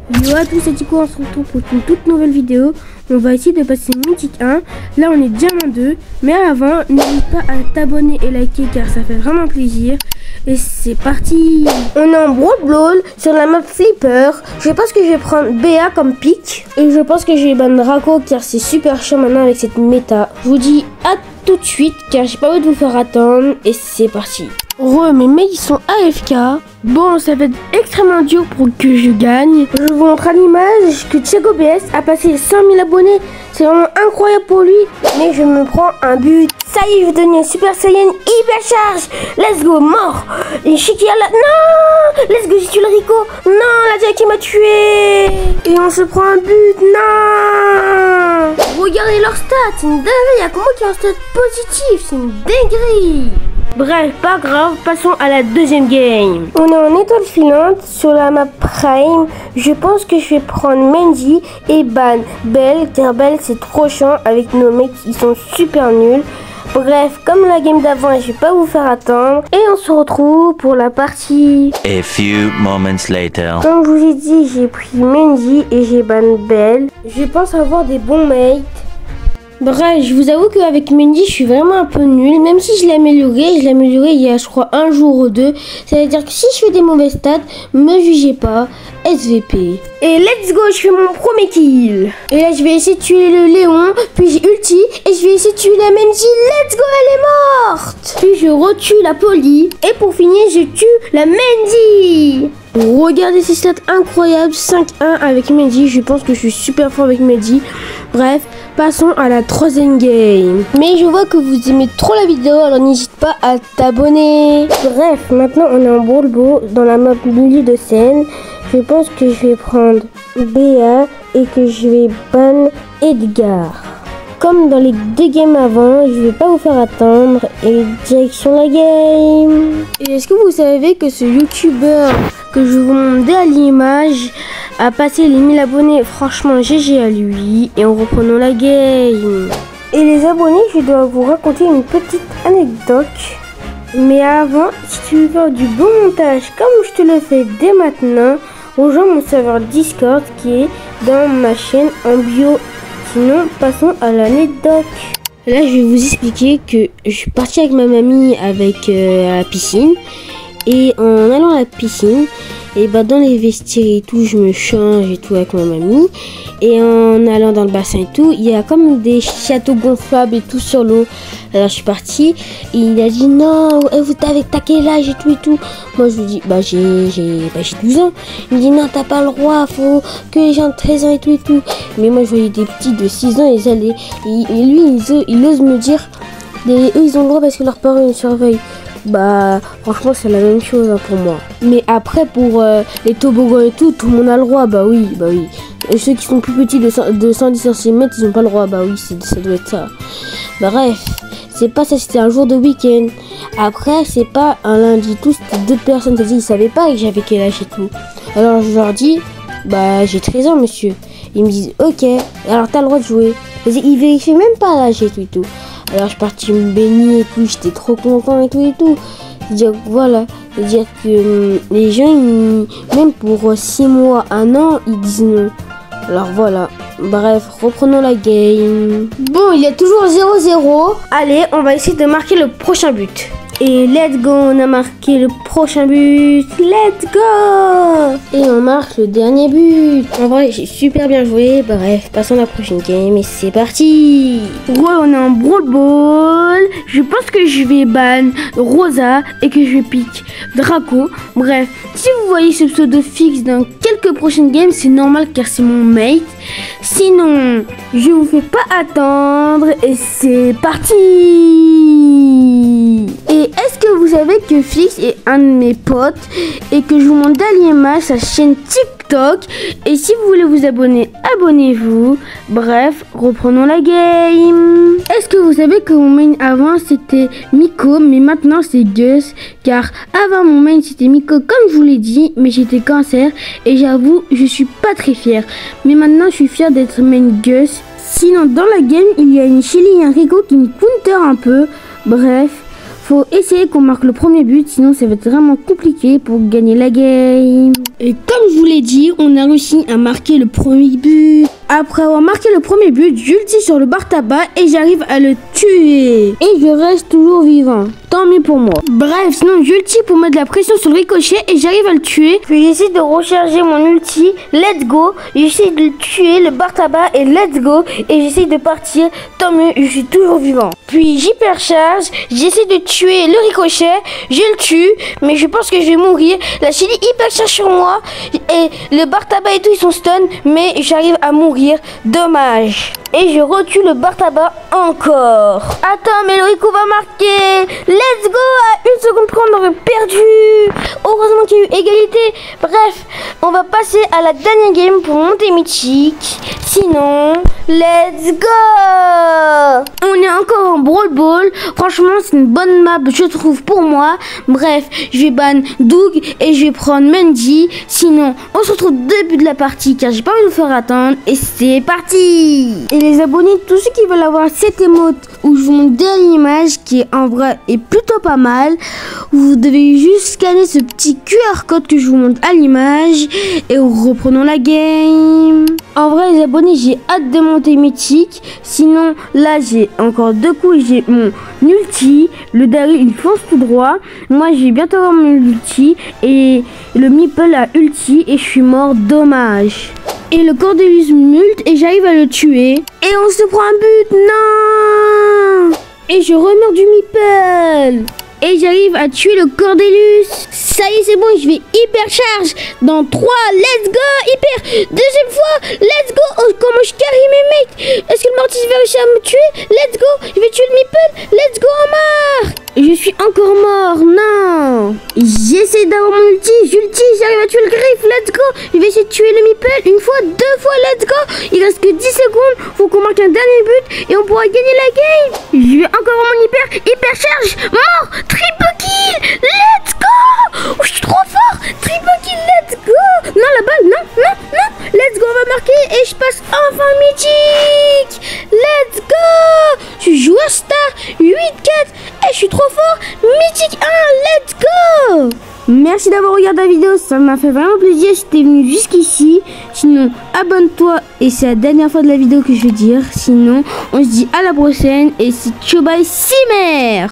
Yo à tous, c'est Tico, on se retrouve pour une toute nouvelle vidéo. On va essayer de passer Mythique 1. Là on est Diamant 2. Mais avant, n'hésite pas à t'abonner et liker car ça fait vraiment plaisir. Et c'est parti. On est en Brawl Ball sur la map Flipper. Je pense que je vais prendre BA comme pick. Et je pense que je vais ban Draco car c'est super chiant maintenant avec cette méta. Je vous dis à tout de suite car j'ai pas envie de vous faire attendre. Et c'est parti. Mes mecs ils sont AFK. Bon, ça va être extrêmement dur pour que je gagne. Je vous montre à l'image que Thiago BS a passé les 100 000 abonnés. C'est vraiment incroyable pour lui. Mais je me prends un but. Ça y est, je vais devenir Super Saiyan hyper charge. Let's go, mort. Et Chikia là. Non. Let's go, j'ai tué le Rico. Non, la Dia qui m'a tué. Et on se prend un but. Non. Regardez leur stats. C'est une dinguerie. Il y a que moi qui a un stat positif. C'est une dinguerie. Bref, pas grave, passons à la deuxième game. On est en étoile filante sur la map Prime. Je pense que je vais prendre Mendy et ban Belle, car Belle c'est trop chiant avec nos mecs, ils sont super nuls. Bref, comme la game d'avant, je vais pas vous faire attendre. Et on se retrouve pour la partie. A few moments later. Comme je vous ai dit, j'ai pris Mendy et j'ai ban Belle. Je pense avoir des bons mates. Bref, je vous avoue qu'avec Mendy, je suis vraiment un peu nulle. Même si je l'ai amélioré il y a, je crois, un jour ou deux. Ça veut dire que si je fais des mauvaises stats, me jugez pas. SVP. Et let's go, je fais mon premier kill. Et là, je vais essayer de tuer le Léon. Puis j'ai ulti. Et je vais essayer de tuer la Mendy. Let's go, elle est morte. Puis je retue la Polly. Et pour finir, je tue la Mendy. Regardez ces stats incroyables. 5-1 avec Mendy. Je pense que je suis super fort avec Mendy. Bref, passons à la troisième game. Mais je vois que vous aimez trop la vidéo, alors n'hésite pas à t'abonner. Bref, maintenant on est en Brawl Ball dans la map milieu de scène. Je pense que je vais prendre BA et que je vais ban Edgar. Comme dans les deux games avant, je vais pas vous faire attendre et direction la game. Et est-ce que vous savez que ce youtubeur que je vous montre à l'image a passé les 1000 abonnés? Franchement, GG à lui. Et en reprenant la game. Et les abonnés, je dois vous raconter une petite anecdote. Mais avant, si tu veux faire du bon montage comme je te le fais dès maintenant, rejoins mon serveur Discord qui est dans ma chaîne en bio. Sinon, passons à l'anecdote. Là, je vais vous expliquer que je suis partie avec ma mamie à la piscine. Et en allant à la piscine, et bah dans les vestiaires et tout, je me change et tout avec ma mamie. Et en allant dans le bassin et tout, il y a comme des châteaux gonflables et tout sur l'eau. Alors je suis partie et il a dit non, vous t'as quel âge et tout. Moi je lui dis j'ai 12 ans. Il me dit non, t'as pas le droit, faut que les gens de 13 ans et tout. Mais moi je voyais des petits de 6 ans, ils allaient. Et lui il ose me dire, eux ils ont le droit parce que leurs parents ils surveillent. Bah franchement c'est la même chose hein, pour moi. Mais après pour les toboggans et tout le monde a le droit. Bah oui. Et ceux qui sont plus petits de 110 cm ils ont pas le droit. Bah oui ça doit être ça. Bref, c'est pas ça, c'était un jour de week-end. Après c'est pas un lundi tout, c'était d'autres personnes. Ils savaient pas que j'avais quel âge et tout. Alors je leur dis bah j'ai 13 ans monsieur. Ils me disent ok, alors t'as le droit de jouer. Ils vérifient même pas l'âge et tout. Alors je suis partie me baigner et tout, j'étais trop content et tout. C'est-à-dire voilà, c'est-à-dire que les gens, même pour 6 mois, 1 an, ils disent non. Alors voilà, bref, reprenons la game. Bon, il y a toujours 0-0. Allez, on va essayer de marquer le prochain but. Et let's go, on a marqué le prochain but. Let's go. Et on marque le dernier but. En vrai, j'ai super bien joué. Bref, passons à la prochaine game et c'est parti. On est en Brawl Ball. Je pense que je vais ban Rosa et que je vais pick Draco. Bref, si vous voyez ce pseudo fixe dans quelques prochaines games, c'est normal car c'est mon mate. Sinon, je vous fais pas attendre et c'est parti. Et est-ce que vous savez que Fix est un de mes potes et que je vous montre d'image sa chaîne TikTok. Et si vous voulez vous abonner, abonnez-vous. Bref, reprenons la game. Est-ce que vous savez que mon main avant c'était Miko, mais maintenant c'est Gus. Car avant mon main c'était Miko comme je vous l'ai dit, mais j'étais cancer. Et j'avoue, je suis pas très fière. Mais maintenant je suis fière d'être main Gus. Sinon dans la game, il y a une Shelly et un Rico qui me counter un peu. Bref. Faut essayer qu'on marque le premier but, sinon ça va être vraiment compliqué pour gagner la game. Et comme je vous l'ai dit, on a réussi à marquer le premier but. Après avoir marqué le premier but, j'ultime sur le bar tabac et j'arrive à le tuer. Et je reste toujours vivant. Tant mieux pour moi. Bref, sinon j'ultime pour mettre de la pression sur le ricochet et j'arrive à le tuer. Puis j'essaie de recharger mon ulti. Let's go. J'essaie de tuer le bar tabac et let's go. Et j'essaie de partir. Tant mieux, je suis toujours vivant. Puis j'hypercharge. J'essaie de tuer le ricochet. Je le tue. Mais je pense que je vais mourir. La Shelly hypercharge sur moi. Et le bar tabac et tout, ils sont stun. Mais j'arrive à mourir. Dommage. Et je retue le bar tabac encore. Attends, mais le Rico va marquer. Let's go. À 1 seconde près, on aurait perdu. Heureusement qu'il y a eu égalité. Bref, on va passer à la dernière game pour monter mythique. Sinon, let's go. On est encore en Brawl Ball. Franchement, c'est une bonne map, je trouve, pour moi. Bref, je vais ban Doug et je vais prendre Mandy. Sinon, on se retrouve au début de la partie car j'ai pas envie de vous faire attendre. Et c'est parti. Et les abonnés, tous ceux qui veulent avoir cette émote où je vous montre derrière l'image qui est en vrai est plutôt pas mal, vous devez juste scanner ce petit QR code que je vous montre à l'image et reprenons la game. En vrai les abonnés, j'ai hâte de monter mythique. Sinon là j'ai encore 2 coups et j'ai mon ulti. Le Daryl il fonce tout droit. Moi j'ai bientôt avoir mon ulti et le Meeple a ulti et je suis mort, dommage. Et le Cordelius mult et j'arrive à le tuer. Et on se prend un but, non. Et je remeurs du Meeple. Et j'arrive à tuer le Cordelius. Ça y est, c'est bon, je vais hyper charge. Dans 3, let's go, hyper. Deuxième fois, let's go. Oh, comment je carry mes mecs. Est-ce que le Mortis va réussir à me tuer? Let's go, je vais tuer le Meeple. Let's go, on marque. Je suis encore mort, non. J'essaie d'avoir mon ulti, j'arrive à tuer le Griff, let's go. Je vais essayer de tuer le Meeple une fois, 2 fois, let's go. Il reste que 10 secondes, faut qu'on marque un dernier but et on pourra gagner la game. Je vais encore avoir mon hyper charge, mort, triple kill, let's go. Oh, je suis trop fort, triple kill, let's go. Non, la balle, non, let's go, on va marquer et je passe enfin mythique. Let's go. Je suis joueur star, 8-4 et je suis trop fort, mythique 1, let's go. Merci d'avoir regardé la vidéo, ça m'a fait vraiment plaisir si t'es venu jusqu'ici. Sinon, abonne-toi et c'est la dernière fois de la vidéo que je vais dire. Sinon, on se dit à la prochaine et c'est ciao bye Simer.